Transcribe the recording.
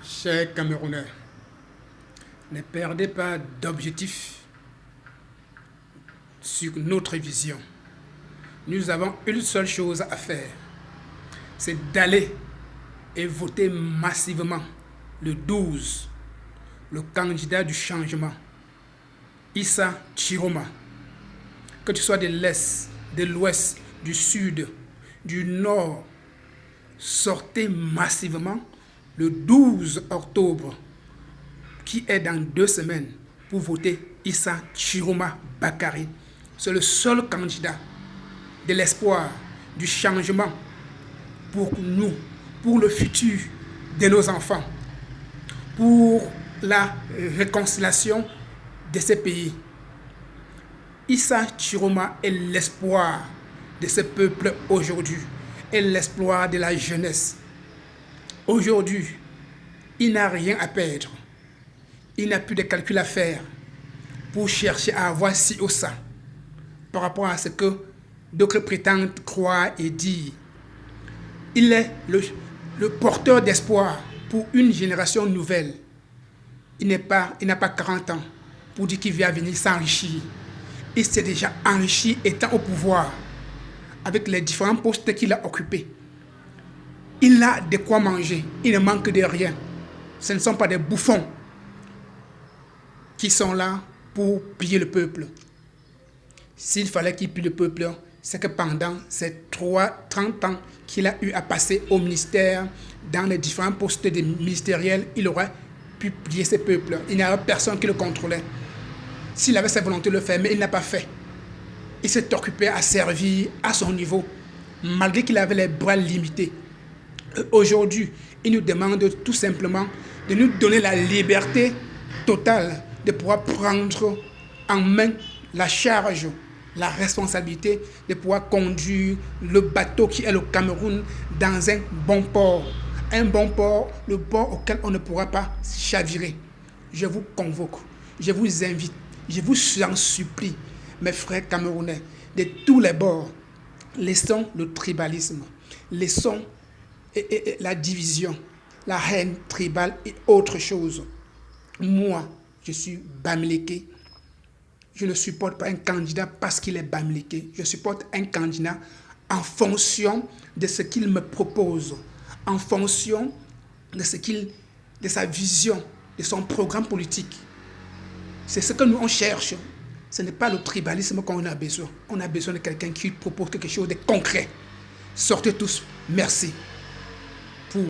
Chers Camerounais, ne perdez pas d'objectif sur notre vision. Nous avons une seule chose à faire, c'est d'aller et voter massivement le 12, le candidat du changement, Issa Chiroma. Que tu sois de l'Est, de l'Ouest, du Sud, du Nord, sortez massivement le 12 octobre, qui est dans 2 semaines, pour voter Issa Chiroma Bakary. C'est le seul candidat de l'espoir, du changement pour nous, pour le futur de nos enfants, pour la réconciliation de ces pays. Issa Chiroma est l'espoir de ce peuple aujourd'hui, est l'espoir de la jeunesse. Aujourd'hui, il n'a rien à perdre. Il n'a plus de calcul à faire pour chercher à avoir ci ou ça par rapport à ce que d'autres prétendent croire et dire. Il est le porteur d'espoir pour une génération nouvelle. Il n'a pas 40 ans pour dire qu'il vient venir s'enrichir. Il s'est déjà enrichi étant au pouvoir avec les différents postes qu'il a occupés. Il a de quoi manger. Il ne manque de rien. Ce ne sont pas des bouffons qui sont là pour piller le peuple. S'il fallait qu'il pille le peuple, c'est que pendant ces 30 ans qu'il a eu à passer au ministère, dans les différents postes ministériels, il aurait pu plier ce peuple. Il n'y avait personne qui le contrôlait. S'il avait sa volonté de le faire, mais il n'a pas fait. Il s'est occupé à servir à son niveau, malgré qu'il avait les bras limités. Aujourd'hui, il nous demande tout simplement de nous donner la liberté totale de pouvoir prendre en main la charge, la responsabilité de pouvoir conduire le bateau qui est le Cameroun dans un bon port. Un bon port, le port auquel on ne pourra pas chavirer. Je vous convoque, je vous invite, je vous en supplie, mes frères camerounais, de tous les bords, laissons le tribalisme, laissons la division, la haine tribale et autre chose. Moi, je suis Bamileke. Je ne supporte pas un candidat parce qu'il est Bamileke. Je supporte un candidat en fonction de ce qu'il me propose, en fonction de sa vision, de son programme politique. C'est ce que nous on cherche. Ce n'est pas le tribalisme qu'on a besoin. On a besoin de quelqu'un qui propose quelque chose de concret. Sortez tous. Merci.